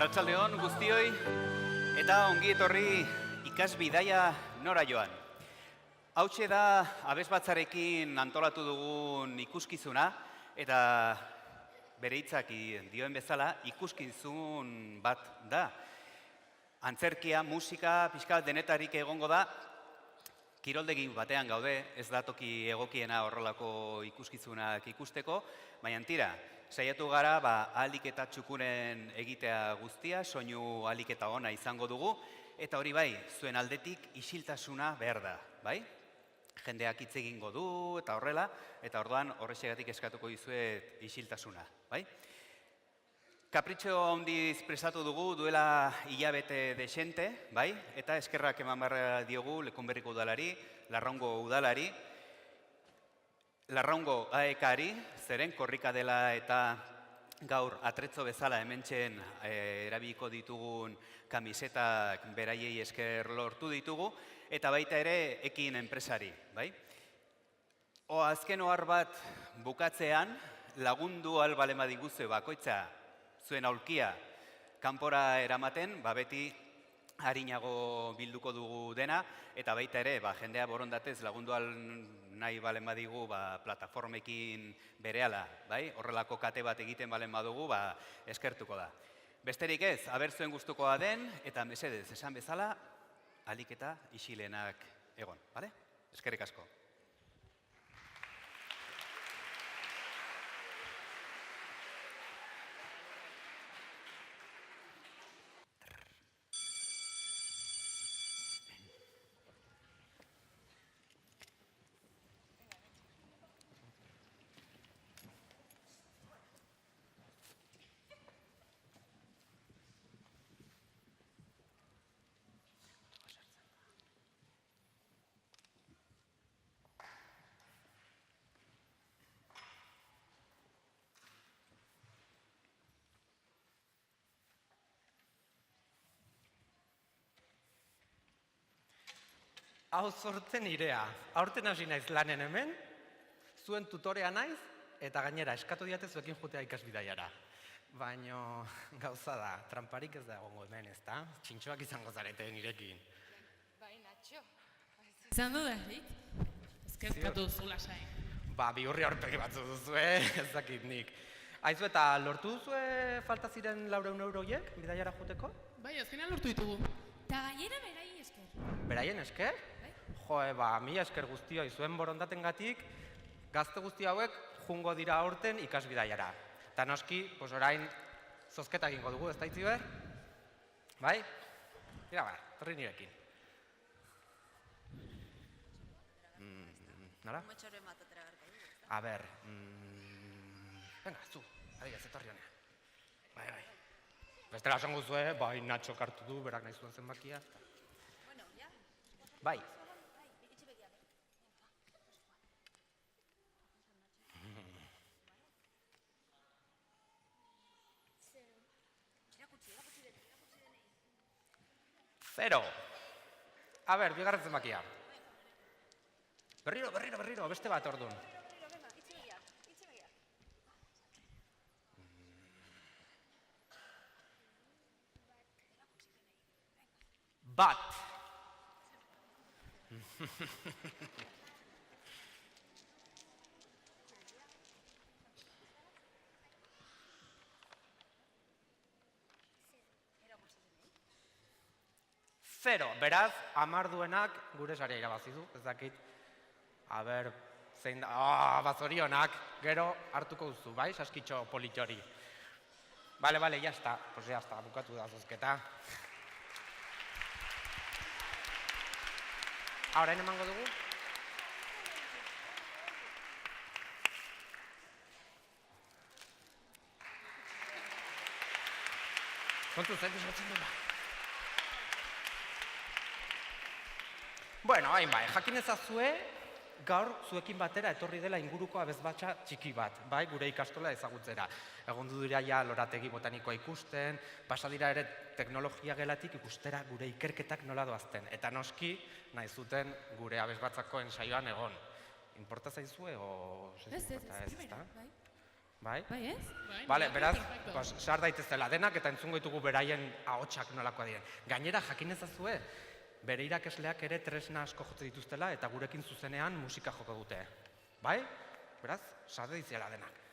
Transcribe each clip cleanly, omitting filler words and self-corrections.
Arratsaldeon guztioi eta ongi etorri ikasbidaia nora joan. Hautxe da abesbatzarekin antolatu dugun ikuskizuna eta bere hitzak dioen bezala ikuskizun bat da. Antzerkia, musika, pixka bat denetarik egongo da, kiroldegi batean gaude, ez da toki egokiena horrelako ikuskizunak ikusteko, baina tira, saiatu gara ahalik eta txukunen egitea guztia, soinu ahalik eta ona izango dugu, eta hori bai, zuen aldetik isiltasuna behar da, bai? Jendeak hitz egingo du eta horrela, eta orduan horrexegatik eskatuko dizuet isiltasuna, bai? Kapritxo handiz prestatu dugu duela hilabete desente, bai? Eta eskerrak eman behar diogu Lekunberriko udalari, Larraungo udalari, Larraungo AEK-ari, zeren korrika dela eta gaur atretzo bezala hementxen erabiliko ditugun kamisetak beraiei esker lortu ditugu, eta baita ere ekin enpresari, bai? Azken ohar bat bukatzean lagundu albalema diguzue bakoitza zuen aulkia kanpora eramaten, beti harinago bilduko dugu dena, eta baita ere, jendea borondatez lagundu nahi balen badigu plataformekin berehala, bai? Horrelako kate bat egiten balen badugu, eskertuko da. Besterik ez, aber zuen gustukoa den, eta mesedez, esan bezala, ahalik eta isilenak egon, bale? Eskerrik asko. Hau sortzen irea, aurten hasi naiz lanen hemen, zuen tutorea naiz, eta gainera eskatu diate zuekin jutea ikasbidaiara. Baina gauza da, tramparik ez da egongo hemen, ezta? Txintxoak izango zarete nirekin. Bai, Natxo. Izan du derrik? Ezkezkatu zula sain. Bihurri aurpegi batzu duzue, ez dakit nik. Aizu eta lortu duzue falta ziren 400 euroiek bidaiara juteko? Bai, azkenean lortu ditugu. Ta gainera berai esker. Beraien esker? Bai. Mila esker guztioi zuen borondatengatik, gazte guzti hauek jungo dira aurten ikasbidaiara. Eta noski, orain zozketa egingo dugu, ez da itzi behar? Bai? Mira torri nirekin. Nola? A ber, venga, zu, adibidez, etorri honea. Bai. Bestela esan guzue, bai, Natxo kartu du, berak nahi zuen zenbakia. Bai. Zero. A ber, bigarren zenbakia. Berriro, beste bat orduan. Bat. Zero, beraz, 10 duenak gure saria irabazi du, ez dakit. A ber, zein da, bazorionak, gero hartuko duzu, bai, saskitxo politxori. Bale, jazta, bukatu da zozketa. Orain emango dugu? Kontu zaitu esatzen dut. Bueno, hain bai, jakin ezazue, gaur zuekin batera etorri dela inguruko abesbatza txiki bat, bai, gure ikastola ezagutzera. Egondu dira ja lorategi botanikoa ikusten, pasadira ere teknologia gelatik ikustera gure ikerketak nola doazten. Eta noski, nahi zuten gure abesbatzako ensaioan egon. Inporta zaizue o... Ez, primera, bai. Bai? Bai, ez? Bale, beraz, perfecto. sar daitezela denak eta entzungo ditugu beraien ahotsak nolakoa diren. Gainera, jakin ezazue, bere irakasleak ere tresna asko jotze dituztela eta gurekin zuzenean musika joko dute. Bai? Beraz, sar daitezela denak.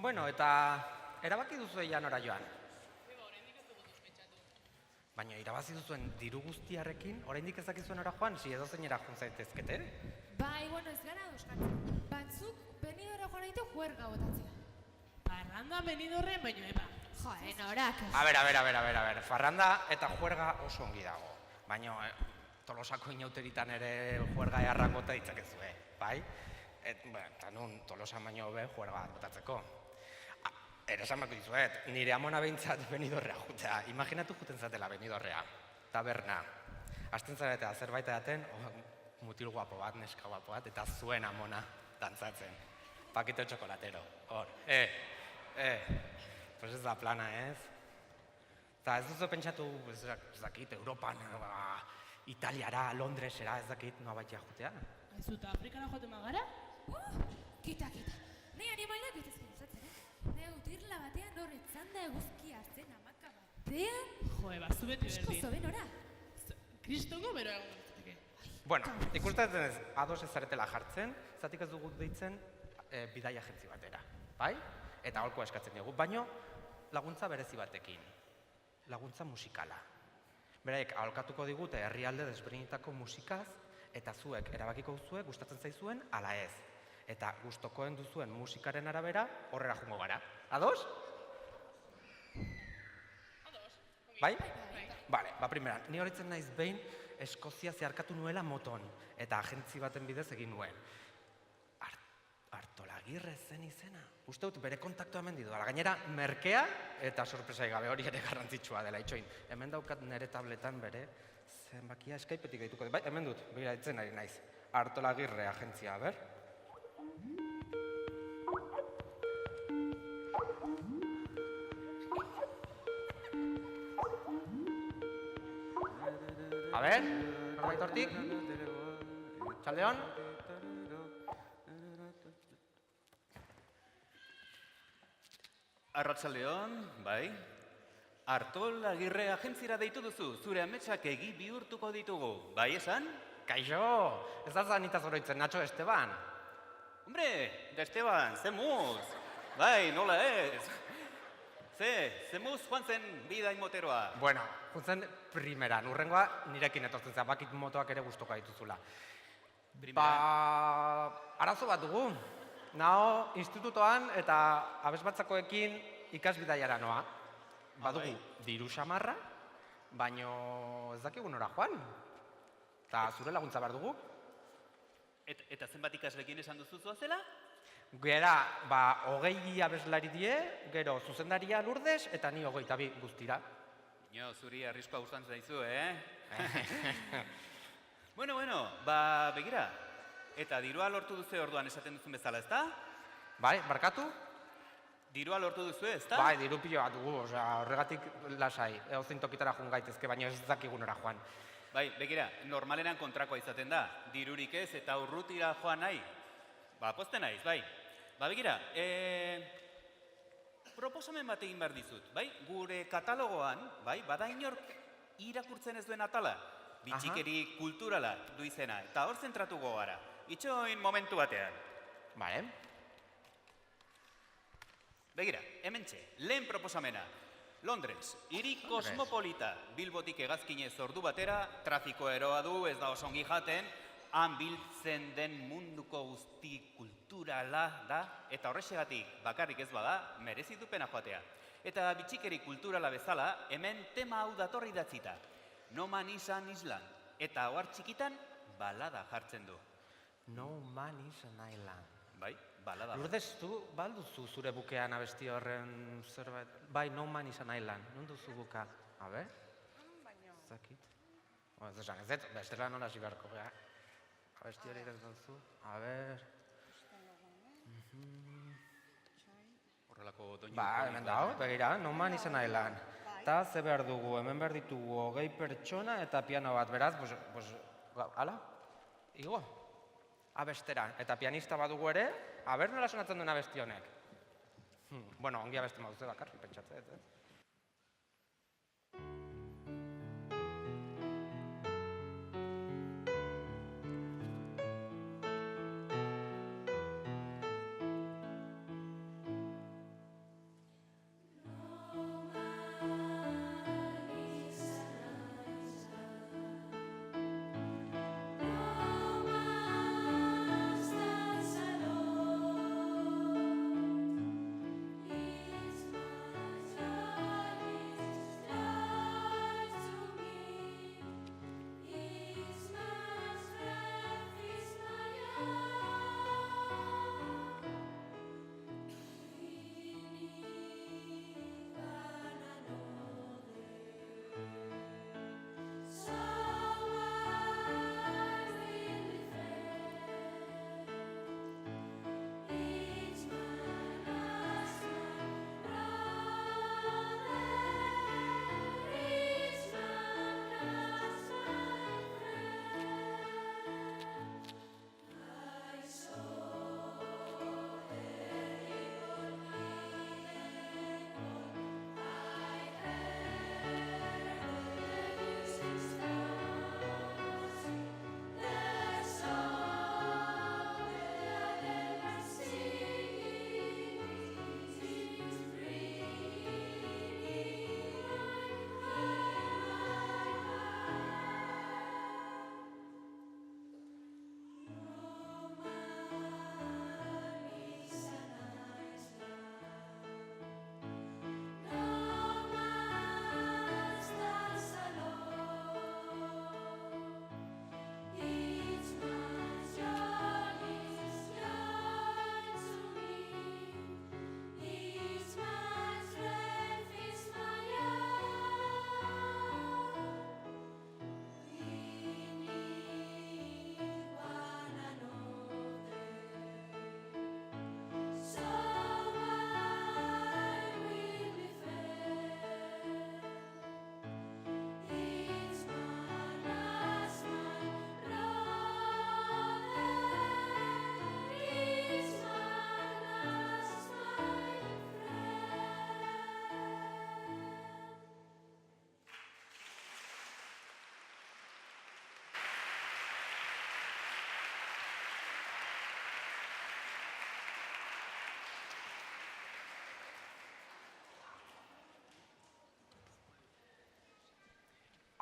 Bueno, eta erabaki duzu ja nora joan. Baina irabazi duzuen diru guztiarekin, oraindik ez dakizuen nora joan, si edozeinera joan zaitezkete? Bai, bueno, ez gara euskatzen. Batzuk, Benidorra joan nahi du juerga botatzea. Parranda Benidorren baino eba. Jo, norak. A ber, farranda eta juerga oso ongi dago. Baina Tolosako inauteritan ere juerga eharrak bota ditzakezue, bai? Eta nun, Tolosan baino be juerga bat botatzeko. Ere esan bako dizuet, nire amona behintzat Benidorrea jutea. Imaginatu juten zatela Benidorrea, taberna. Hasten zarete zerbait edaten, mutil guapo bat, neska guapo bat, eta zuen amona dantzatzen. Pakito txokolatero, hor, pues ez da plana, ez? Eta ez duzu pentsatu, ez dakit, Europan, Italiara, Londresera, ez dakit, noa baitea jutea. Aizuta, Afrikara joaten magara? Kita. Nei animalak ez ezkin usatzen, Neu tirla batean hor etzanda eguzki hartzen amaka batean. Jo, eba, zu beti Asko berdin. zobe nora. Kristongo bero egon bertzateke. Bueno, ikusten ez ados ez zaretela jartzen, zatik ez dugu deitzen bidai agentzi batera, bai? Eta holkoa eskatzen dugu, baino laguntza berezi batekin, laguntza musikala. Beraiek aholkatuko digute herrialde desberdinetako musikaz, eta zuek erabakiko duzue gustatzen zaizuen ala ez. Eta gustokoen duzuen musikaren arabera horrela jungo gara. Ados? Bai? Bale, primera, ni horitzen naiz behin Eskozia zeharkatu nuela moton, eta agentzi baten bidez egin nuen. Artolagirre zen izena. Uste dut bere kontaktua hemen didala. Gainera, merkea eta sorpresai gabe hori ere garrantzitsua dela. Itxoin, hemen daukat nire tabletan bere zenbakia Skypeetik gaituko dut. Bai, hemen dut, begira ditzen ari naiz. Artolagirre agentzia, ber? A ber, norbait hortik? Txaldeon? Arratsaldeon, bai. Artolagirre agentzira deitu duzu, zure ametsak egi bihurtuko ditugu, bai esan? Kaixo, ez da zanitaz oroitzen, Nacho Esteban. Hombre, da Esteban, ze muz. Bai, nola ez. Ze muz joan zen bidai moteroa. Bueno, juntzen primeran, urrengoa nirekin etortzen zea, bakit motoak ere gustuko dituzula. Arazo bat dugu. Nao institutoan eta abesbatzakoekin ikasbidaiara noa. Badugu diru xamarra, baino ez dakigu nora joan. Eta zure laguntza behar dugu. Eta zenbat ikaslekin esan duzu zela? Gera, 20 abeslari die, gero zuzendaria Lourdes eta ni 22 guztira. Jo, zuri arriskoa gustatzen zaizu, Bueno, begira. Eta dirua lortu duzu orduan esaten duzun bezala, ezta? Bai, barkatu? Dirua lortu duzu, ezta? Bai, diru pilo bat dugu, horregatik lasai. Edozein tokitara joan gaitezke, baina ez dakigu nora joan. Bai, begira, normalenan kontrakoa izaten da. Dirurik ez eta urrutira joan nahi. Pozten naiz, bai. Begira, proposamen bat egin behar dizut, bai? Gure katalogoan, bai, bada inork irakurtzen ez duen atala. Bitxikeri kulturala du izena, eta hor zentratuko gara. Itxoin momentu batean. Bale. Begira, hementxe, lehen proposamena. Londres, hiri kosmopolita, Bilbotik hegazkinez ordu batera, trafiko eroa du, ez da osongi jaten, han biltzen den munduko guzti kulturala da, eta horrexegatik bakarrik ez bada, merezitu pena joatea. Eta bitxikeri kulturala bezala, hemen tema hau datorri datzita. No Man is an Island, eta ohar txikitan balada jartzen du. No Man is an Island. Bai, balada. Lourdes, tu balduzu zure bukean abesti horren zerbait? Bai, No Man is an Island. Non duzu buka? A ber? Zakit. Ez esan, ez dut, bestela nola hasi beharko, gara. Abesti hori ez duzu. A ber... Horrelako doinu... Hemen dago, begira, No Man is an Island. Eta ze behar dugu, hemen behar ditugu 20 pertsona eta piano bat, beraz, hala? Igo? Abestera, eta pianista badugu ere, aber nola sonatzen duen abesti honek? Bueno, ongi abesti maduze bakarrik, pentsatzea, ez? Is my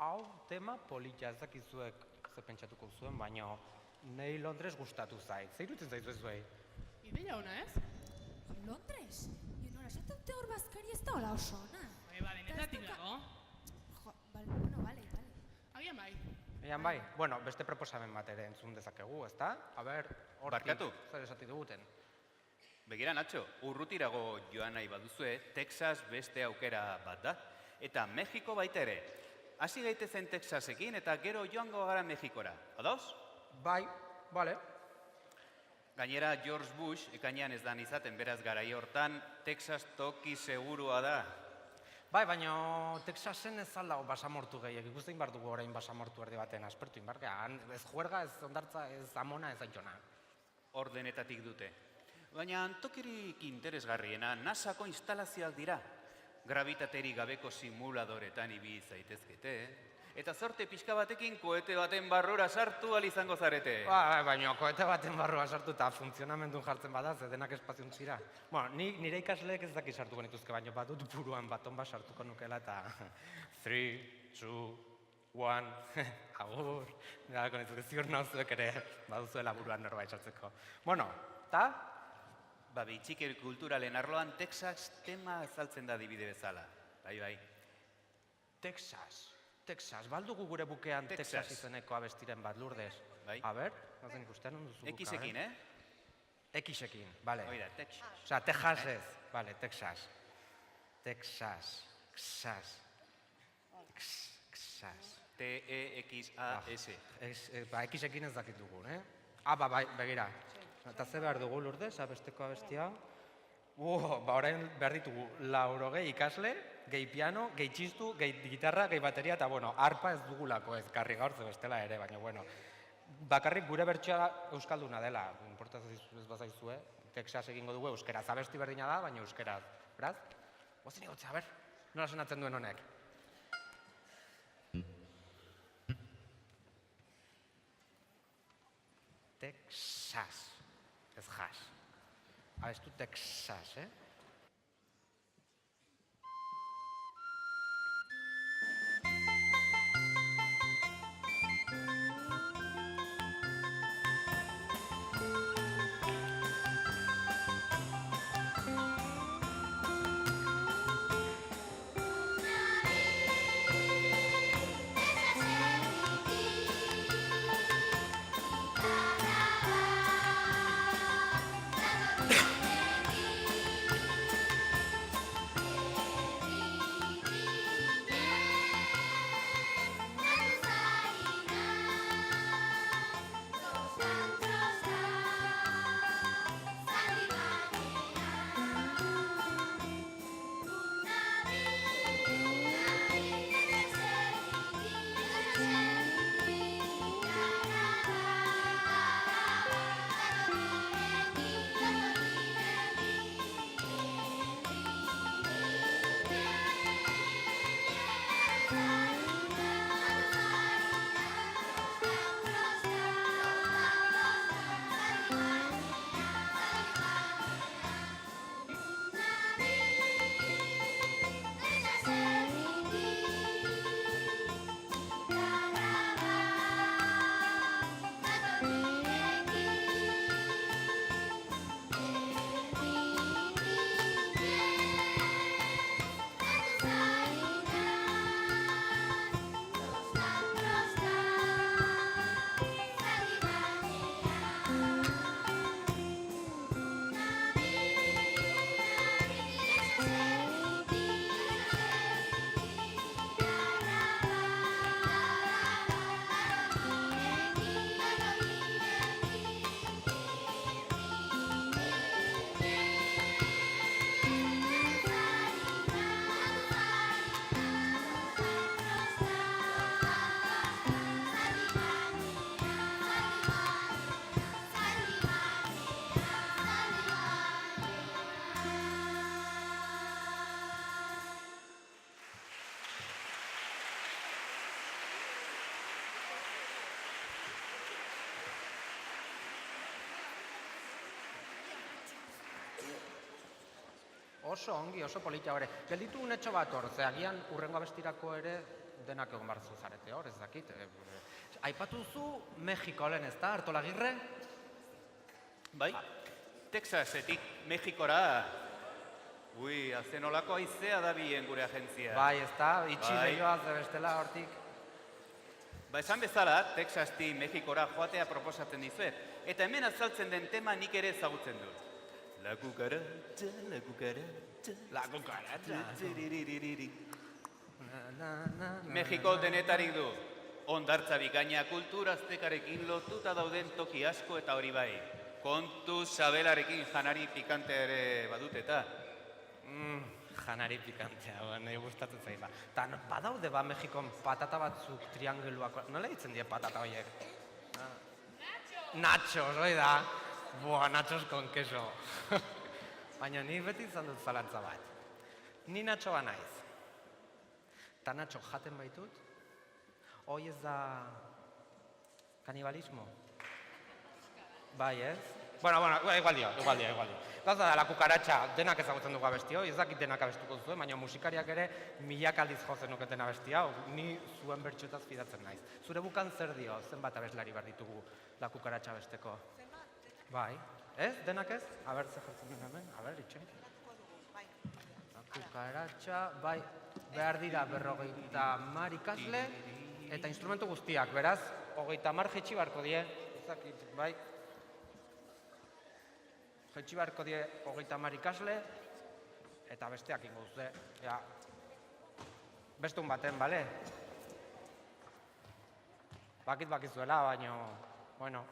hau tema polita ez dakizuek ze pentsatuko zuen, baina nahi Londres gustatu zait. Zer irutzen zaizu ez zuei? Ideia ona, ez? Londres? Nora, esatute hor bazkari ez da hola oso ona. Denetatik dago. Jo, bale. Agian bai. Ean bai, bueno, beste proposamen bat ere entzun dezakegu, ezta? A ber, hortik, Barkatu. zer esati duguten. Begira, Nacho, urrutirago joan nahi baduzue, Texas beste aukera bat da. Eta Mexiko baita ere. Hasi gaitezen Texasekin eta gero joango gara Mexikora. Ados? Bai, bale. Gainera, George Bush ekainean ez dan izaten beraz garai hortan, Texas toki segurua da. Bai, baina Texasen ez aldago basamortu gehiak, ikusten bar dugu orain basamortu erdi baten aspertu inbarka. Ez juerga, ez ondartza, ez amona, ez aitona. Ordenetatik dute. Baina tokirik interesgarriena NASAko instalazioak dira. Gravitateri gabeko simuladoretan ibi zaitezkete. Eta zorte pixka batekin koete baten barrura sartu ahal izango zarete. Baina koete baten barrua sartu eta funtzionamendun jartzen bada, ze denak espaziontzira. Bueno, nire ikasleek ez daki sartuko nituzke, baina badut buruan baton bat sartuko nukela eta 3, 2, 1, agur, nirako nituzke ziur nauzuek ere baduzuela buruan norbait sartzeko. Bueno, eta? Bitxikeri kulturalen arloan Texas tema azaltzen da adibide bezala. Bai. Texas, baldugu gure bukean Texas. Texas izeneko abestiren bat, Lourdes. Bai. A ber, nazen ikusten onduzu buka. X-ekin, X-ekin, bale. Oida, Texas. Osea, Texas ez, bale, Texas. Texas. T-E-X-A-S. X-ekin ez dakit dugun, bai, begira. Eta ze behar dugu, Lourdes, abesteko abestia? Orain behar ditugu 80 ikasle, gehi piano, gehi txistu, gehi gitarra, gehi bateria, eta arpa ez dugulako ez karri gaur ze bestela ere, baina bakarrik gure bertsioa euskalduna dela, importazio ez bazaizue, Texas egingo dugu euskeraz, abesti berdina da, baina euskeraz, beraz? Guazen igotzea, ber, nola sonatzen duen honek? Texas, ez jas. Abestu Texas, Oso ongi, oso polita hori. Gelditu unetxo bat hor, ze agian urrengo abestirako ere denak egon behar zuzarete hor, ez dakit. Aipatu duzu Mexiko lehen, ez da, Artolagirre? Bai, Texasetik Mexikora, azten olako aizea da bien gure agentzia. Bai, ez da, itxi Bai. lehioaz bestela hortik. Ba, esan bezala, Texasti Mexikora joatea proposatzen dizuet. Eta hemen azaltzen den tema nik ere ezagutzen dut. La cucaracha, la cucaracha. La cucaracha. Tiriririri. Mexiko denetarik du. Hondartza bikaina kulturaztekarekin lotuta dauden toki asko eta hori bai. Kontu sabelarekin janari pikante ere badut eta. Janari pikantea, nahi gustatzen zaila. Ta badaude ba Mexikon patata batzuk triangeluak, nola ditzen die patata horiek? Nachos, hori da. Boa, nachos con queso. Baina ni beti izan dut zalantza bat. Ni nachoa naiz. Ta nacho jaten baitut, hoi ez da kanibalismo. Bai, ez? Bueno, igual dio. Gauza da, la cucaracha, denak ezagutzen dugu abesti hau, ez dakit denak abestuko zuen, baina musikariak ere milak aldiz jozen nuketen abesti hau, ni zuen bertxotaz fidatzen naiz. Zure bukan zer dio, zenbat abeslari behar ditugu la cucaracha besteko? Bai, ez? Denak ez? Aber, ze jartzen duen hemen? Aber, itxe. La cucaracha, bai, behar dira 50 ikasle eta instrumentu guztiak, beraz, 30 jetxi barko die, ez dakit, bai. Jetxi beharko die 30 ikasle, eta besteak ingo duzte. Ja, bestun baten, bale? Bakizuela, baina, bueno,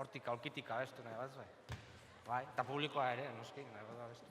hortik aulkitik abestu nahi bat zuen. Bai, eta publikoa ere, noski, nahi bat abestu.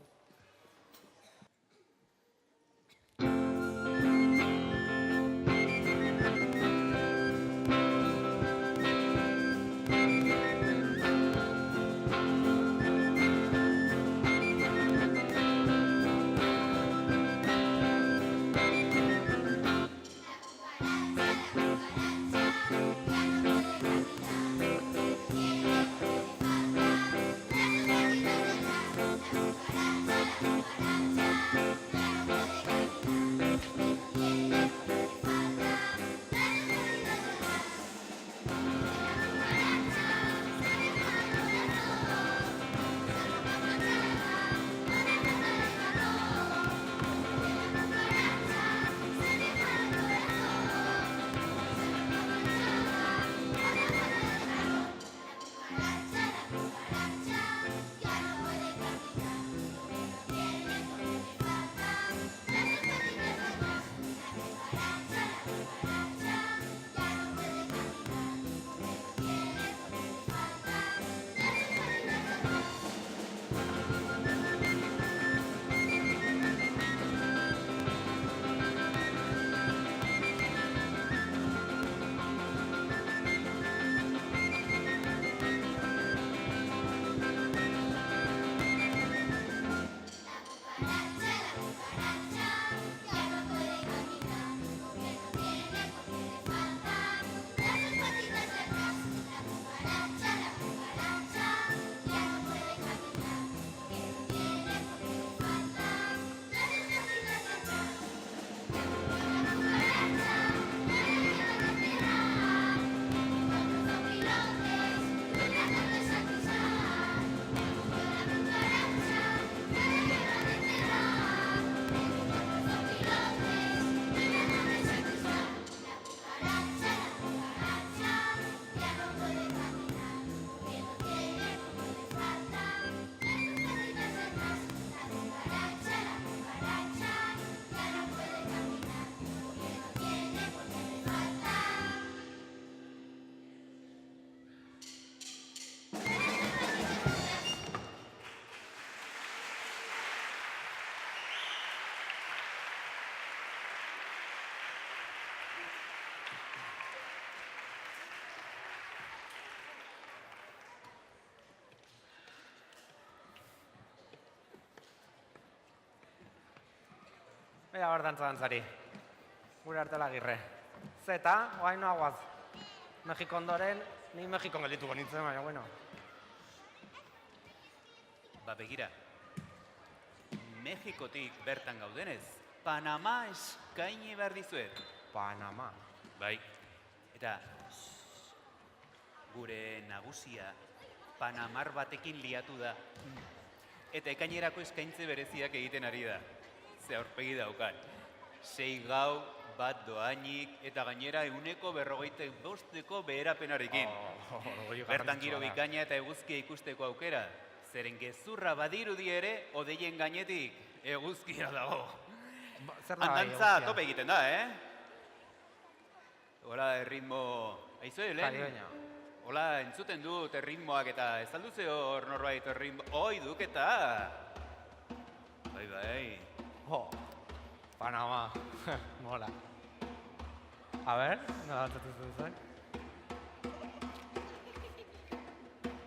Ea hor dantzari, gure Artolagirre. Zeta, oain noagoaz. Mexiko ondoren, ni Mexikon geldituko nintzen, baina, bueno. Ba, begira, Mexikotik bertan gaudenez, Panama eskaini behar dizuet. Panama. Bai. Eta gure nagusia Panamar batekin liatu da. Eta ekainerako eskaintze bereziak egiten ari da. Ze aurpegi daukan. 6 gau, bat doainik, eta gainera 145ko beherapenarekin. Bertan giro bikaina eta eguzkia ikusteko aukera. Zeren gezurra badirudi ere, odeien gainetik eguzkia dago. Zer da Andantza tope egiten da, Hola, erritmo... Aizu, Helen? Hola, entzuten dut erritmoak eta ez alduze hor norbait erritmo... Oi, duketa! Bai. Panama. Mola. A ver, nola dantzatzen zuen?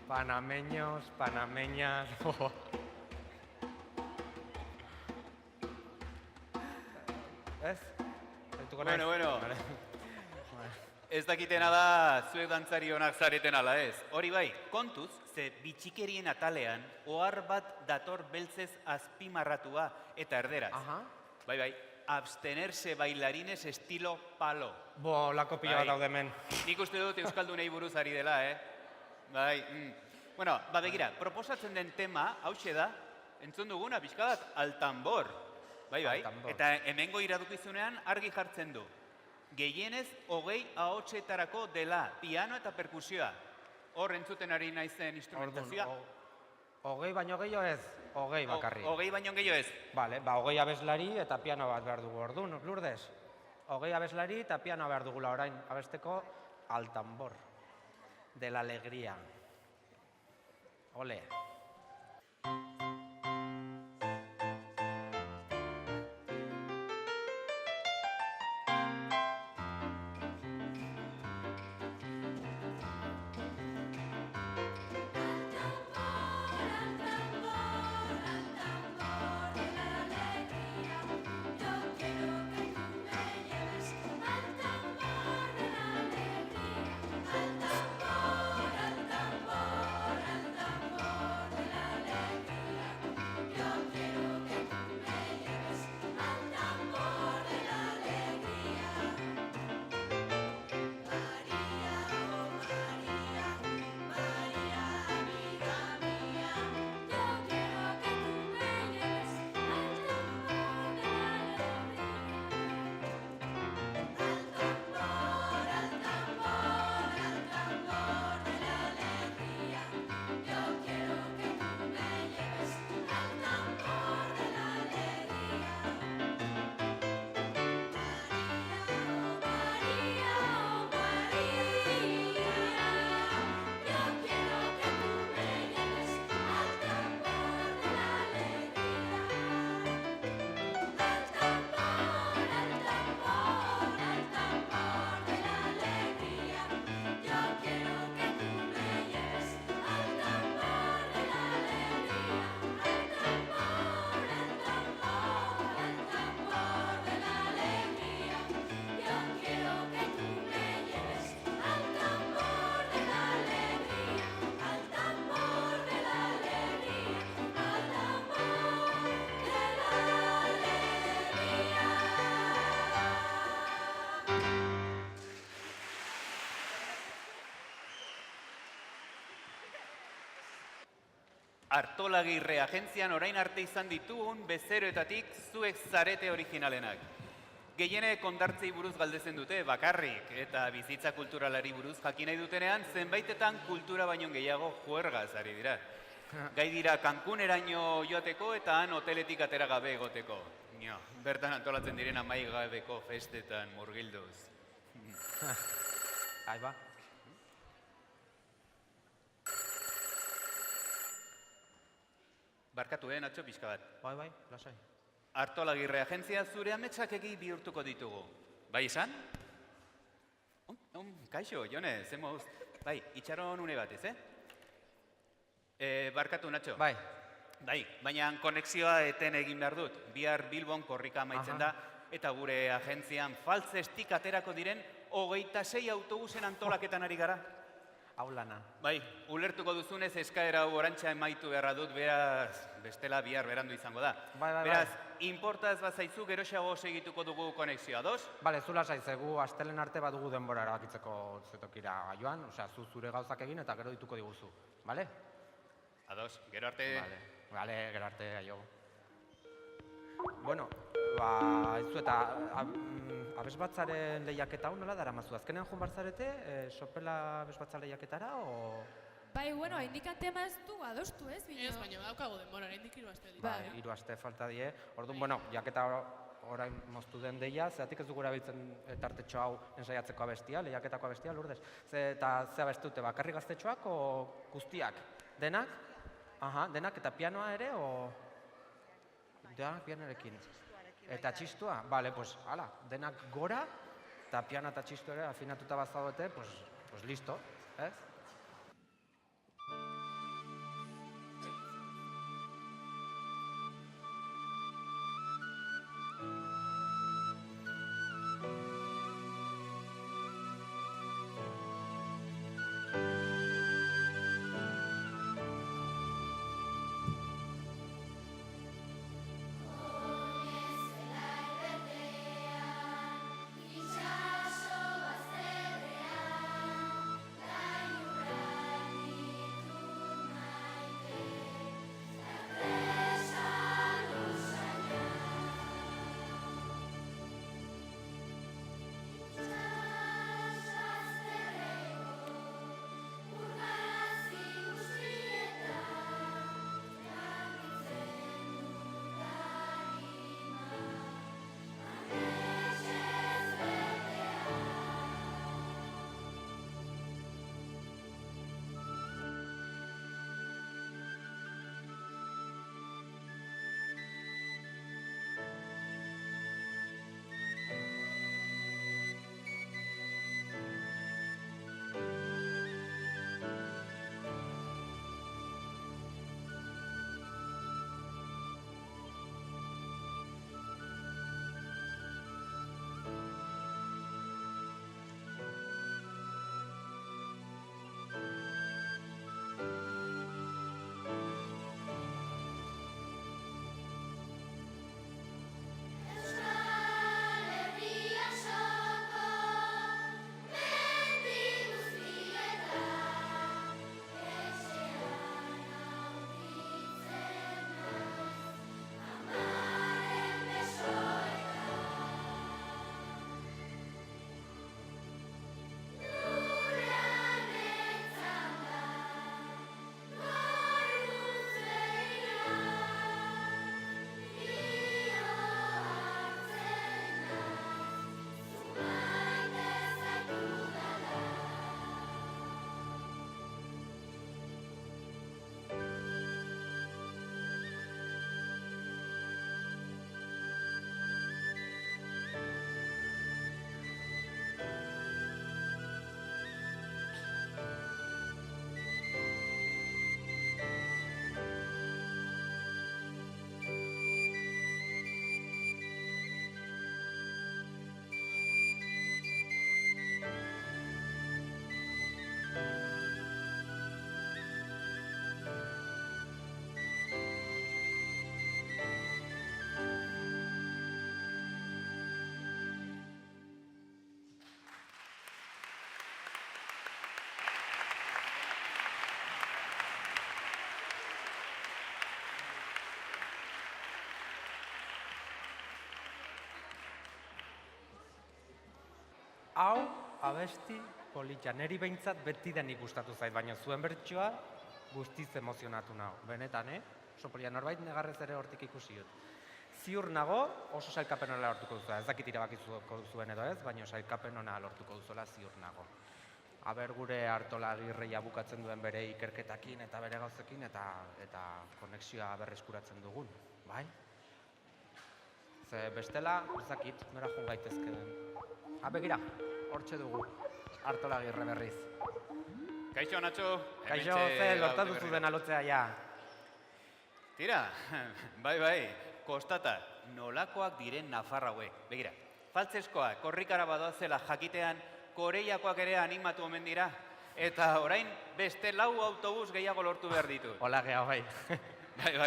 Panameños, panameñas... Ez? Bueno. Ez dakitena da zuek dantzari honak zareten ala ez. Hori bai, kontuz, ze bitxikerien atalean, ohar bat dator beltzez azpimarratua eta erderaz. Bai, abstenerse bailarines estilo palo. Lako pila bat daude hemen. Nik uste dut Euskaldunei buruz ari dela, Bai. Bueno, begira, proposatzen den tema, hauxe da, entzun duguna, pixka bat, altambor. Bai. Eta hemengo iradukizunean argi jartzen du. Gehienez, 20 ahotsetarako dela, piano eta perkusioa. Hor entzuten ari naizen instrumentazioa. 20 baino gehiago ez, 20 bakarri. 20 baino gehiago ez. Bale, 20 abeslari eta piano bat behar dugu orduan, Lourdes. 20 abeslari eta piano behar dugula orain abesteko altambor. De la alegría. Ole. Artolagirre agentzian orain arte izan ditugun bezeroetatik zuek zarete originalenak. Gehienek ondartzei buruz galdetzen dute bakarrik eta bizitza kulturalari buruz jakin nahi dutenean zenbaitetan kultura baino gehiago juergaz ari dira. Gai dira Cancuneraino joateko eta han hoteletik atera gabe egoteko. Bertan antolatzen diren amaigabeko festetan murgilduz. Ahí va. Barkatu, Natxo, pixka bat. Bai, lasai. Artolagirre agentzia zure ametsak egi bihurtuko ditugu. Bai izan? Kaixo, Jone, zemoz. Bai, itxaron une batez, Barkatu, Natxo. Bai. Bai, baina konexioa eten egin behar dut. Bihar Bilbon korrika amaitzen da, eta gure agentzian faltzestik aterako diren 26 autobusen antolaketan ari gara. aulana. Bai, ulertuko duzunez eskaera hau orantxa emaitu beharra dut, beraz, bestela bihar berandu izango da. Bai. Beraz, inportaz bazaizu, geroxeago segituko dugu konexioa, ados? Bale, zu lasai, zegu astelen arte badugu denbora erabakitzeko zetokira joan, osea, zu zure gauzak egin eta gero dituko diguzu, bale? Ados, gero arte... Bale, gero arte, aio. Bueno, ba, ez eta abesbatzaren lehiaketa hau nola daramazu? Azkenean joan barzarete, sopela abesbatza lehiaketara, o...? Bai, bueno, haindikan tema ez du adostu, ez? Ez, baina badaukagu denbora, oraindik 3 aste dira. Bai, 3 aste falta die. Orduan, bueno, jaketa orain moztu den deia, zeratik ez dugu erabiltzen tartetxo hau ensaiatzeko abestia, lehiaketako abestia, Lourdes. Eta ze abestute, bakarrik gaztetxoak o guztiak? Denak? Aha, denak eta pianoa ere, o... Da, pianoarekin. Eta txistua? Bale, pues, hala, denak gora, eta pianoa eta txistua ere afinatuta bazaudete, pues listo, ez? Hau, abesti politxa, neri behintzat beti denik gustatu zait, baina zuen bertsioa guztiz emozionatu nago. Benetan, Sopolia, norbait negarrez ere hortik ikusi dut. Ziur nago oso sailkapen ona lortuko duzuela, ez dakit irabakiko duzuen edo ez, baina sailkapen ona lortuko duzuela ziur nago. Aber gure Artola Agirreia bukatzen duen bere ikerketakin eta bere gauzekin eta konexioa berreskuratzen dugun, bai? Ze bestela, ez dakit, nora joan gaitezke den. Begira, hortxe dugu, Artola Agirre berriz. Kaixo, Nacho. Kaixo, ze, lorta duzu den alotzea ja. Tira, bai, kostata, nolakoak diren Nafarrauek. Begira, faltzeskoak, korrikara badoazela jakitean, Koreiakoak ere animatu omen dira. Eta orain beste 4 autobus gehiago lortu behar ditu. Hola geha, bai.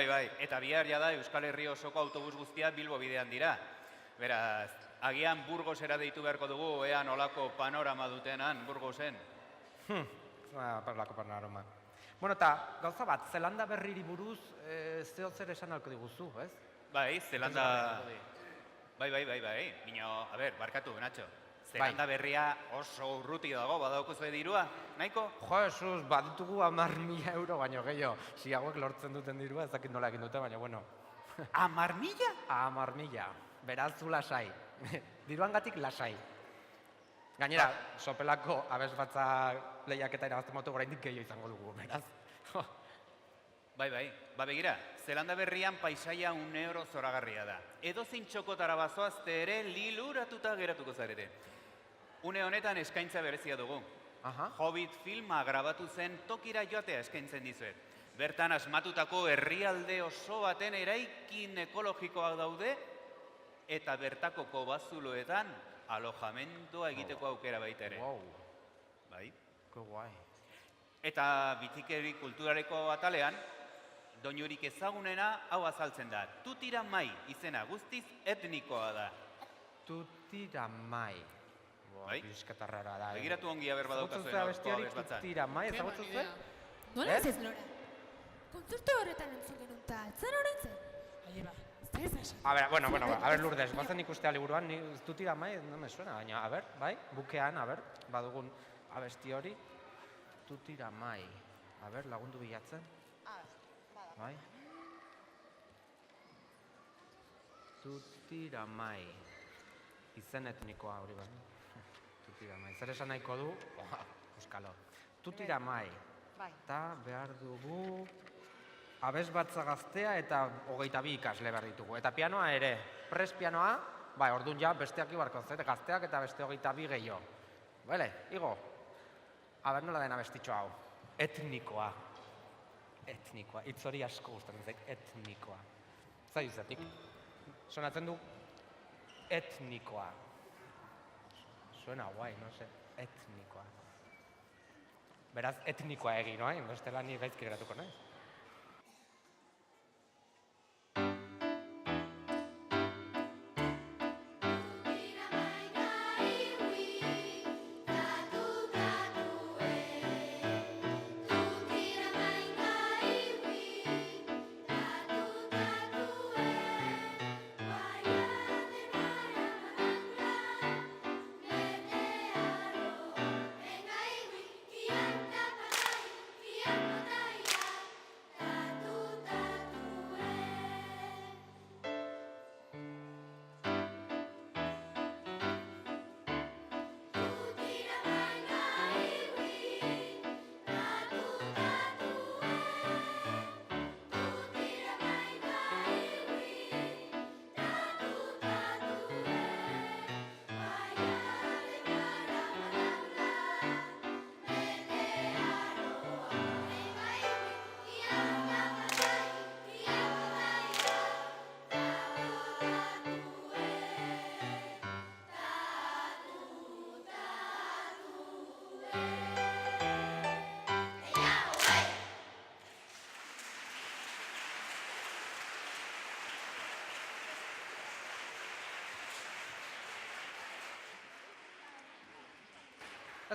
Bai. Eta bihar jada Euskal Herri osoko autobus guztia Bilbo bidean dira. Beraz, agian Burgosera deitu beharko dugu, ea nolako panorama dutenan Burgosen. Parlako panorama. Bueno, eta gauza bat, Zelanda berriri buruz zeo zer esan alko diguzu, ez? Bai, Zelanda... Bai. Bino, a ber, barkatu, Nacho. Zelanda berria oso urruti dago, badaukuzue dirua, nahiko? Jo, Jesus, baditugu 10.000 euro baino gehiago. Si hauek lortzen duten dirua, ez dakit nola egin dute, baina bueno. 10.000? 10.000. Beraz zu lasai. Diruangatik lasai. Gainera, sopelako abesbatza lehiaketa irabazten motu oraindik gehiago izango dugu, beraz. Bai. Ba begira, Zelanda berrian paisaia 1 euro zoragarria da. Edozein txokotara bazoazte ere liluratuta geratuko zarete. Une honetan eskaintza berezia dugu. Hobbit filma grabatu zen tokira joatea eskaintzen dizuet. Bertan asmatutako herrialde oso baten eraikin ekologikoak daude eta bertako kobazuloetan alojamentua egiteko aukera baita ere. Wow. Bai. Ke guai. Eta bitikeri kulturareko atalean, doinurik ezagunena hau azaltzen da. Tutira mai izena guztiz etnikoa da. Tutira mai. Bai? Bizkatarrara da. Begiratu ongi aber badaukazuen abesti hori abes batzan. tutira mai, ezagutzen zuen? Nola ez ez Lora? Kontzertu horretan entzun genuen ta, etzen orain zen? Aieba, ez da esan. A ver, Lourdes, goazen ikustea liburuan, ni tutira mai, no me suena, baina, a ver, bai, bukean, a ver, badugun abesti hori, tutira mai. A ver, lagundu bilatzen. Bai. Tutira mai. Izen etnikoa hori bai. Tutira mai. Zer esan nahiko du? Euskalo. Tutira mai. Eta behar dugu abesbatza gaztea eta 22 ikasle behar ditugu. Eta pianoa ere. Pres pianoa, bai, orduan ja besteak ibarko zet, gazteak eta beste 22 gehiago. Bale, igo. Aber nola dena bestitxo hau. Etnikoa. Etnikoa. Hitz hori asko gustatzen zait, etnikoa. Zaiuzetik. Sonatzen du etnikoa. Suena guai, no sé. Etnikoa. Beraz, etnikoa egin, no? Bestela ni gaizki geratuko naiz.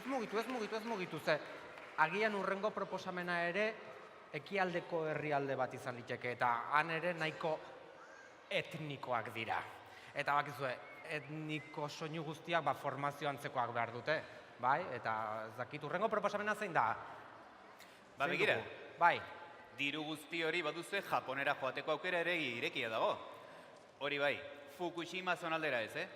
Ez mugitu, ze agian urrengo proposamena ere ekialdeko herrialde bat izan liteke eta han ere nahiko etnikoak dira. Eta bakizue, etniko soinu guztiak formazio antzekoak behar dute, bai? Eta ez dakit, urrengo proposamena zein da? Ba begira, bai. Diru guzti hori baduzue Japonera joateko aukera ere irekia dago. Hori bai, Fukushima zonaldera ez,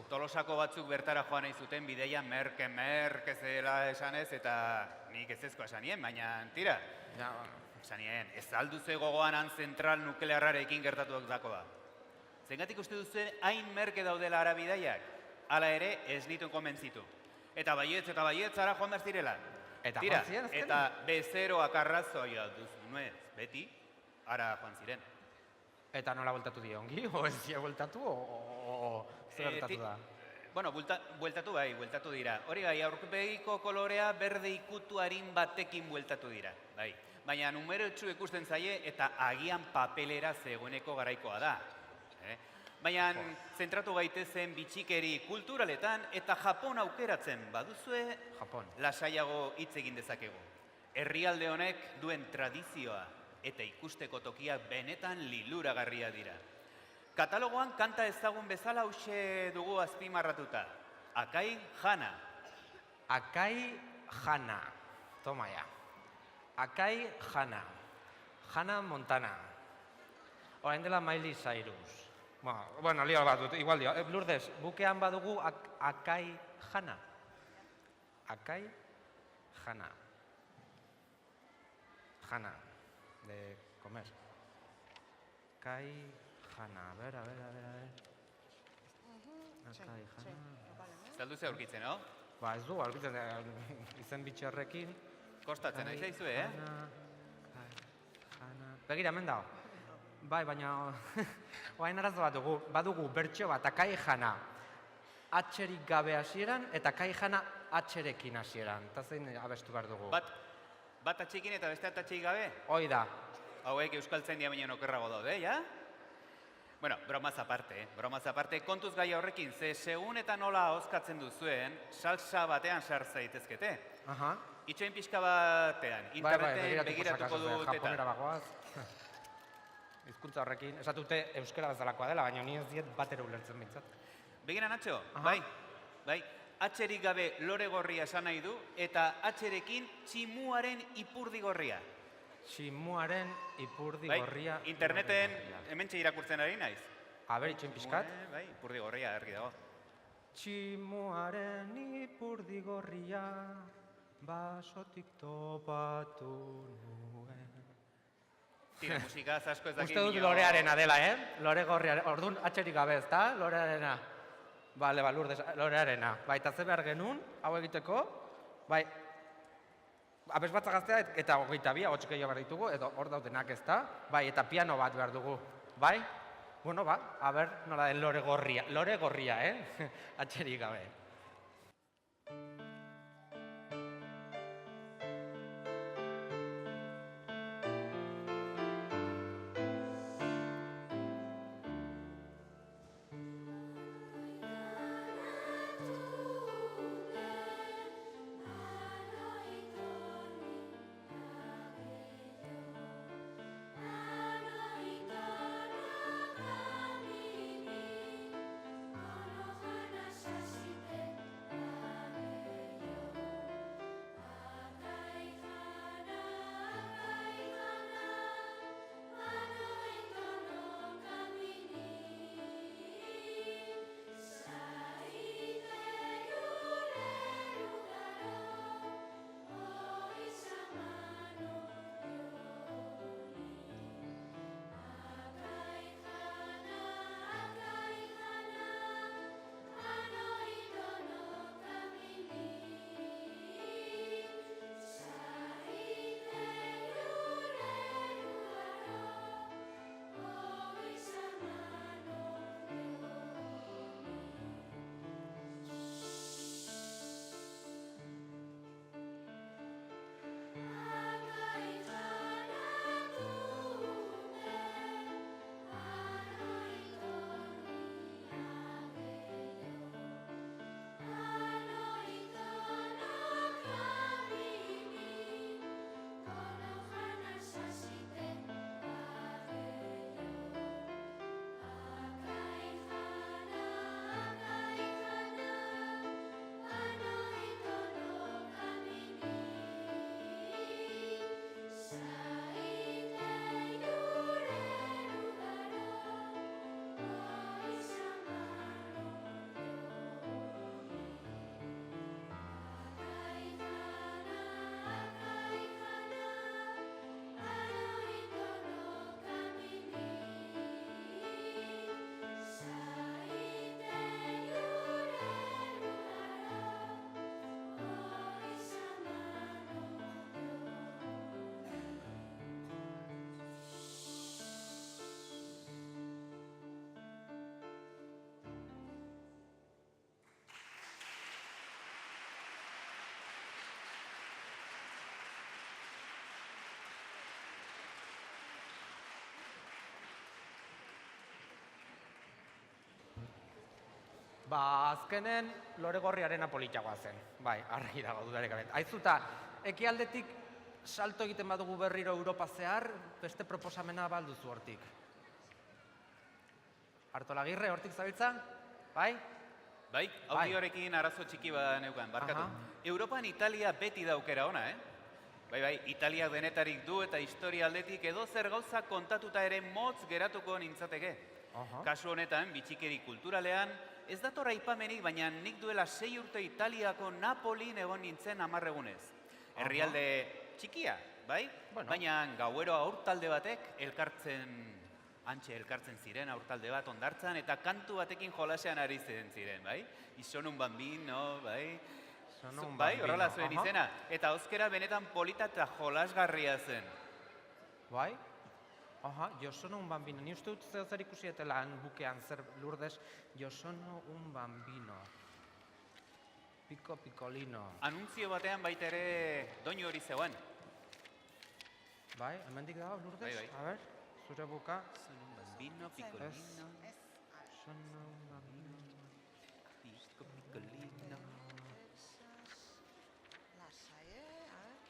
Tolosako batzuk bertara joan nahi zuten bideia merke zela esanez eta nik ezezko esanien, baina tira. Esanien, ez alduze gogoan han zentral nuklearrarekin gertatuak dakoa. Zengatik uste duzu hain merke daudela ara bidaiak? Hala ere ez nituen konbentzitu. Eta baietz ara joan behar zirela. Eta tira, joan ziren azkenean? eta bezeroak arrazoia duzu nuez, beti, ara joan ziren. Eta nola voltatu dira ongi? O ez dira voltatu? O zer gertatu da? Bueno, bueltatu dira. Hori bai, aurpegiko kolorea berde ikutu arin batekin bueltatu dira. Bai. Baina numerotsu ikusten zaie eta agian papelera zegoeneko garaikoa da. Baina zentratu gaitezen bitxikeri kulturaletan eta Japon aukeratzen baduzue Japon. lasaiago hitz egin dezakegu. Herrialde honek duen tradizioa eta ikusteko tokiak benetan liluragarria dira. Katalogoan kanta ezagun bezala hauxe dugu azpimarratuta. Akai Hana. Akai Hana. Toma ya. Akai Hana. Hana Montana. Orain dela Miley Cyrus. Bueno, lio bat dut, igual dio. Lourdes, bukean badugu Akai Hana. Akai Hana. Hana. De comer. Akai Hana. A ver. Akai Hana. Zalduze aurkitzen, no? Ba, ez du, aurkitzen izen bitxerrekin. Kostatzen, nahi zaizue, Hana. Begira, hemen dago. Bai, baina orain arazo bat dugu, badugu bertso bat, Akai Hana atxerik gabe hasieran eta Akai Hana atxerekin hasieran. Eta zein abestu behar dugu? Bat atxikin eta beste atxik gabe? Hoi da. Hauek euskaltzaindia baino okerrago daude, ja? Bueno, bromaz aparte, kontuz gai horrekin, ze segun eta nola ahozkatzen duzuen, salsa batean sar zaitezkete. Aha. Itxoin pixka batean, interneten begiratuko dut eta. Japonera bagoaz. Hizkuntza horrekin, esatute euskara bezalakoa dela, baina ni ez diet batera ulertzen bintzat. Begira, Nacho, Aha. bai. Atxerik gabe lore gorria esan nahi du, eta atxerekin tximuaren ipurdi gorria. Tximuaren ipurdi Bai, gorria. interneten hementxe irakurtzen ari naiz. Aber, itxoin pixkat. Bai, ipurdi gorria, argi dago. Tximuaren ipurdi gorria, basotik topatu nuen. Tire, musikaz asko ez dakit. Uste dut lorearena dela, Lore gorriaren, orduan atxerik gabe, ezta? Lorearena. Bale, Lourdes, lorearena. Bai, eta ze behar genuen, hau egiteko, bai, abes batza gaztea eta 22 hotxik gehiago behar ditugu, edo hor daudenak, ezta? Bai, eta piano bat behar dugu, bai? Bueno, aber, nola den lore gorria, atxerik gabe. Hana Ba, azkenen lore gorriarena politagoa zen. Bai, argi dago dudarik gabe. Aizuta, ekialdetik salto egiten badugu berriro Europa zehar, beste proposamena balduzu hortik. Artolagirre, hortik zabiltza? Bai? Bai, audiorekin arazo txiki bat neukan, barkatu. Europan Italia beti daukera ona, Bai, Italia denetarik du eta historia aldetik edo zer gauza kontatuta ere motz geratuko nintzateke. Kasu honetan, bitxikeri kulturalean, ez dator aipamenik, baina nik duela 6 urte Italiako Napolin egon nintzen 10 egunez. Herrialde txikia, bai? Baina gauero aurtalde batek antxe elkartzen ziren aurtalde bat ondartzan, eta kantu batekin jolasean ari ziren, bai? Son un bambino, bai? Bai, horrela zuen izena. Eta hozkera benetan polita eta jolasgarria zen. Bai? Yo sono un bambino. Ni uste dut zer ikusi etela bukean zer Lourdes. Yo sono un bambino. Pico picolino. Anuntzio batean baita ere doinu hori zegoen. Bai, hemendik dago Lourdes? Bai. A ver, zure buka. Son un bambino, picolino. Sono un bambino. Pico picolino.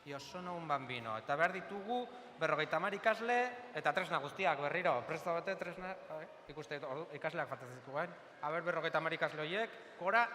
Yo sono un bambino. Eta behar ditugu 50 ikasle eta tresna guztiak berriro. Presta bate tresna, ikuste ikasleak falta zizkuen. A ber 50 ikasle horiek, gora.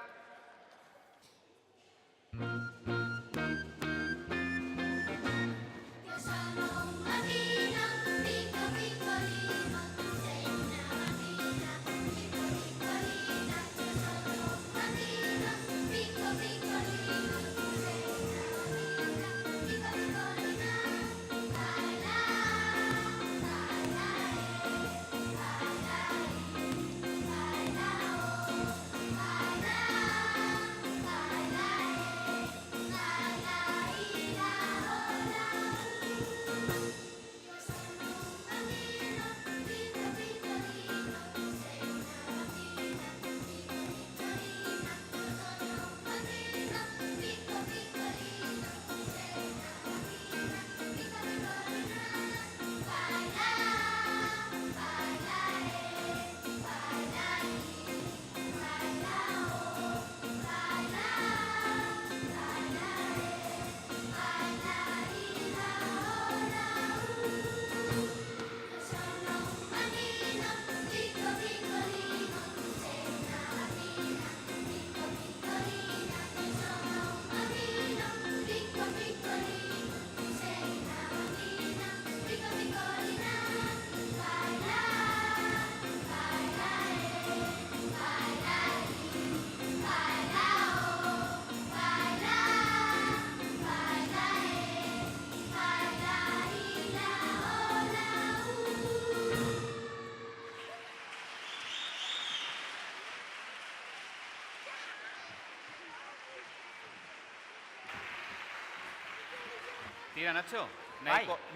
Tira, Nacho,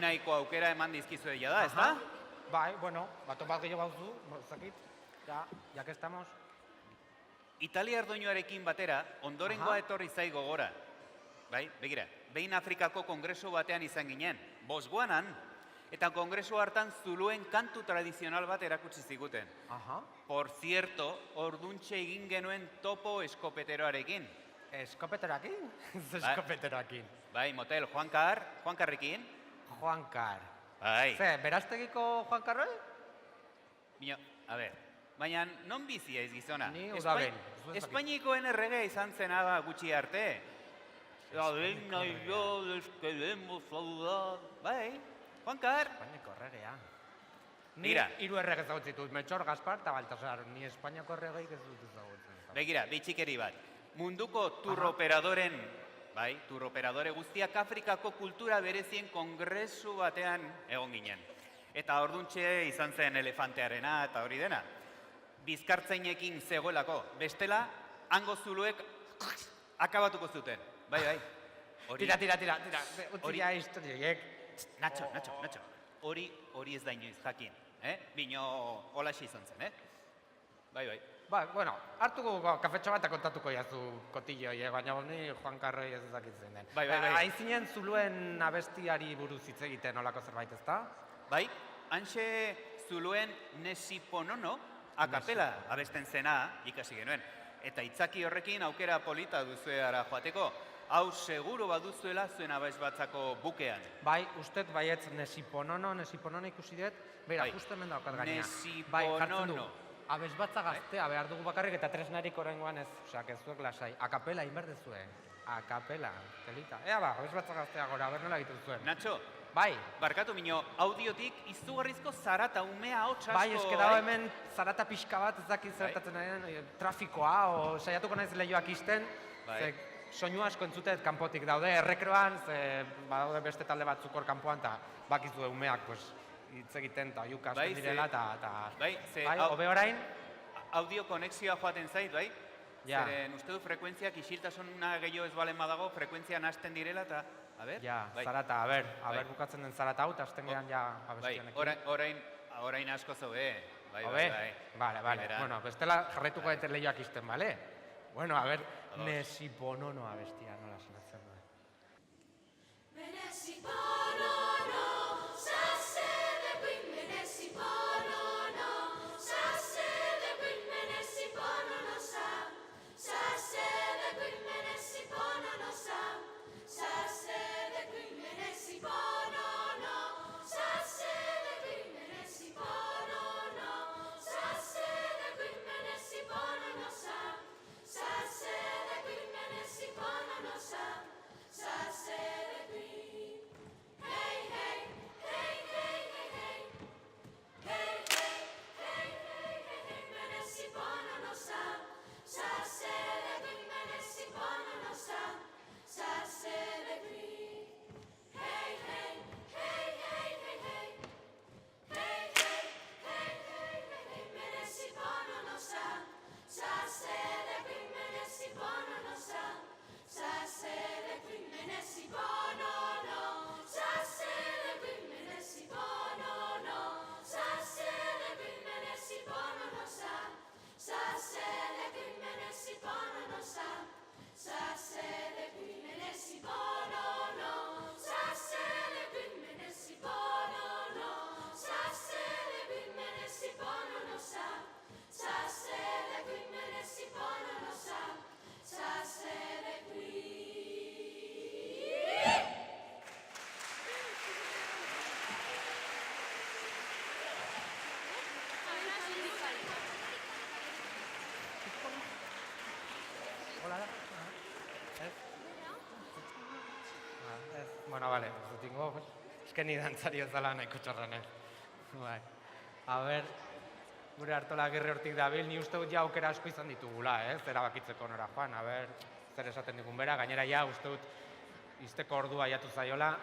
nahiko aukera eman dizkizue jada, ez da? Bai, bueno, bato bat gehiago bauzu, zakit, ya que estamos. Italiar doinuarekin batera, ondorengoa etorri zaigo gora. Bai, begira, behin Afrikako kongresu batean izan ginen, Botswanan, eta kongresu hartan zuluen kantu tradizional bat erakutsi ziguten. Por cierto, orduntxe egin genuen topo eskopeteroarekin. Eskopeteroakin? Eskopeteroakin. Bai, motel, Juankarrekin. Juankar. Bai. Ze, beraztegiko Juankarroi? Bino, a ber, baina non bizia ez gizona? Ni udaben. Espainikoen erregea izan zena gutxi arte. La reina y yo les queremos saludar. Bai, Juankar. Espainiko erregea. Mira. Ni 3 errege ezagutzitut, Melchor, Gaspar eta Baltasar. Ni Espainiako erregeik ez dut ezagutzen. Begira, bitxikeri bat. Munduko turroperadoren, bai, turroperadore guztiak Afrikako kultura berezien kongresu batean egon ginen. Eta orduntxe izan zen elefantearena eta hori dena. Bizkartzainekin zegoelako. Bestela, hango zuluek akabatuko zuten. Bai. Tira. Utzia historioiek. Nacho. Hori ez da inoiz jakin. Bino holaxe izan zen, Bai. Ba, bueno, hartuko kafetxo bat kontatuko jazu kotilloiek, baina ni Juan Karroi ez ezakitzen den. Bai. Aizinen zuluen abestiari buruz hitz egiten olako zerbait, ezta? Bai, hantxe zuluen Nesiponono akapela abesten zena ikasi genuen. eta itzaki horrekin aukera polita duzue ara joateko. Hau seguru baduzuela zuen abesbatzako bukean. Bai, ustez baietz nesiponono ikusi dut, beira, Bai. justo hemen daukat gaina. Nesiponono. Bai, jartzen du. Abesbatza gaztea, behar dugu bakarrik eta tresnarik oraingoan ez, osea, ez zuek lasai. Akapela inberdezue. Akapela, telita. Ea ba, abesbatza gaztea gora, ber nola egiten zuen. Nacho, Bai, barkatu mino, audiotik izugarrizko zarata umea hotz asko. bai, eske dago hemen zarata pixka bat, ez dakit zertatzen ari den, trafikoa, o saiatuko naiz lehioak isten, Bai. ze soinu asko entzutet kanpotik daude, errekroan, ze badaude beste talde batzuk hor kanpoan, eta bakizue umeak, pues, hitz egiten, eta oiuk hasten Bai, ze- direla, eta Bai, ze bai, hau- hobe orain, audio konexioa joaten zait, bai? Ja. Zeren uste du frekuentziak isiltasuna gehiago ez balen badago, frekuentzian hasten direla eta, a ber? ja, bai. zarata, a ber Bai. bukatzen den zarata hau, eta azten gehan ja Bai, abestianekin. orain asko zobe. Bai, Hobe? bai. Vale, Primera. bueno, bestela jarretuko dut lehioak izten, bale? Bueno, a ber, Ados. nesiponono abestia, nola sonatzen da. Hola da? Ez? Ez, bueno, bale, ez tingo, eske ni dantzari ez dela nahiko txarran, ez. Bai. A ber, gure Artola Agirre hortik dabil, ni uste dut ja aukera asko izan ditugula, ez? Erabakitzeko nora joan, a ber, zer esaten digun bera, gainera ja uste dut izteko ordua jatu zaiola.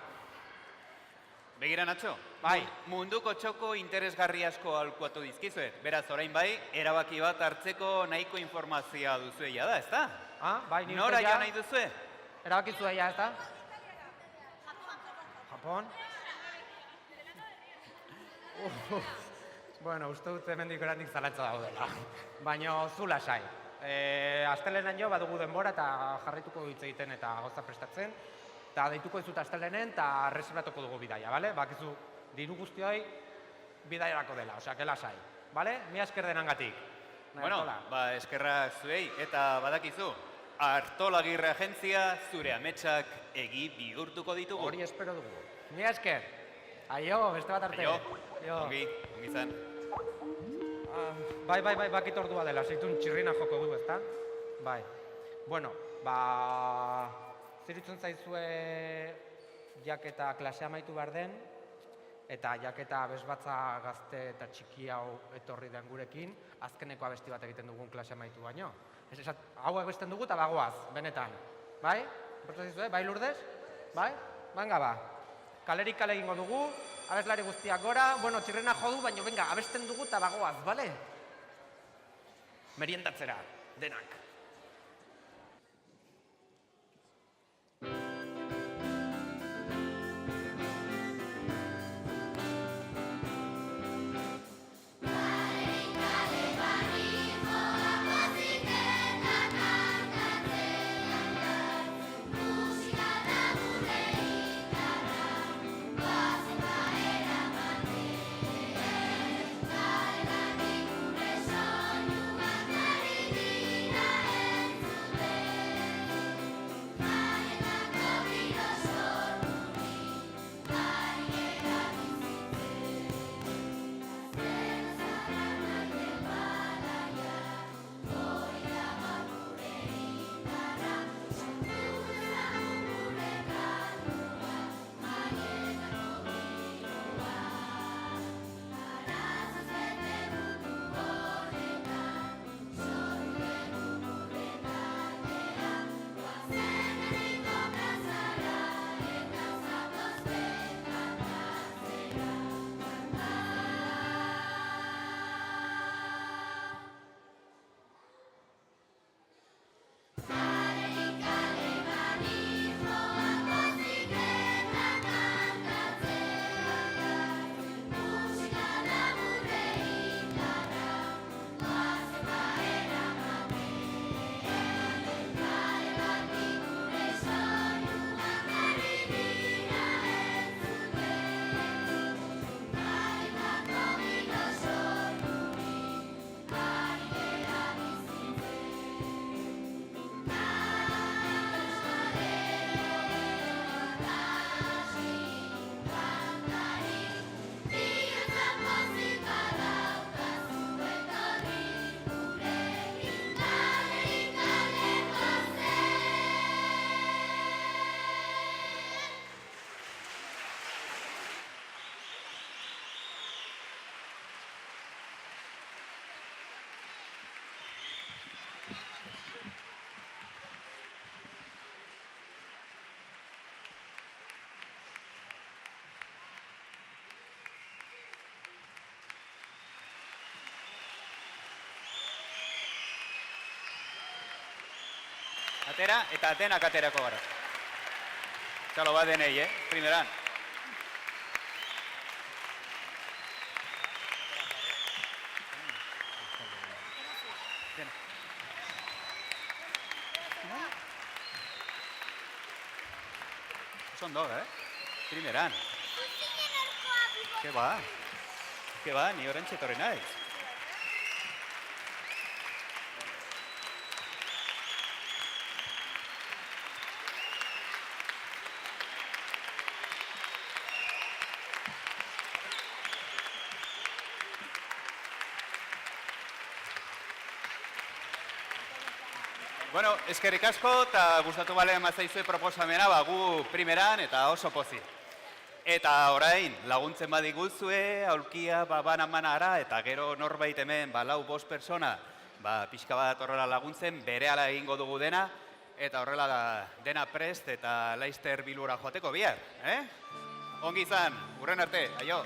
Begira, Nacho? Bai. Munduko txoko interesgarri asko aholkuatu dizkizuet. Beraz, orain bai, erabaki bat hartzeko nahiko informazioa duzueia da, ezta? Ah, bai, ni Nora uste ja ja, nahi duzue? erabakitzu daia, ez da? Japon? Bueno, uste dut hemendik oraindik zalatza daudela. Baina zu lasai. Astelehenan jo badugu denbora eta jarraituko hitz egiten eta gauza prestatzen. Eta deituko dizut astelehenen eta reservatuko dugu bidaia, bale? Bakizu diru guztioi bidaiarako dela, osea, que lasai. Bale? Mi esker denangatik. Bueno, ba, eskerrak zuei eta badakizu. Artola Agirre agentzia zure ametsak egi bihurtuko ditugu. Hori espero dugu. Mi esker. Aio, beste bat arte. Aio, Aio. ongi izan. Bai, bakit ordua dela, zeitun txirrina joko du, ezta? Bai. Bueno, ziritzen zaizue jaketa klasea amaitu behar den, eta jaketa abesbatza gazte eta txiki hau etorri den gurekin, azkeneko abesti bat egiten dugun klasea amaitu baino. Hau abesten dugu eta bagoaz, benetan. Bai? Portu zizue, bai Lourdes? Bai? Banga ba. Kalerik kale egingo dugu, abeslari guztiak gora, bueno, txirrena jodu, baina venga, abesten dugu eta bagoaz, bale? Meriendatzera, denak. Soinuak ari dira Atera eta denak aterako gara. Txalo bat denei, primeran. Oso ondo, Primeran. Ke ba, ni orentxe etorri naiz. Bueno, eskerrik asko eta gustatu bale mazaizue proposamena gu primeran eta oso pozik. Eta orain laguntzen badiguzue, aulkia banan-manara eta gero norbait hemen lau 5 persona pixka bat horrela laguntzen, berehala egingo dugu dena eta horrela dena prest eta laizter bilura joateko bihar. Ongi izan, urren arte, aio!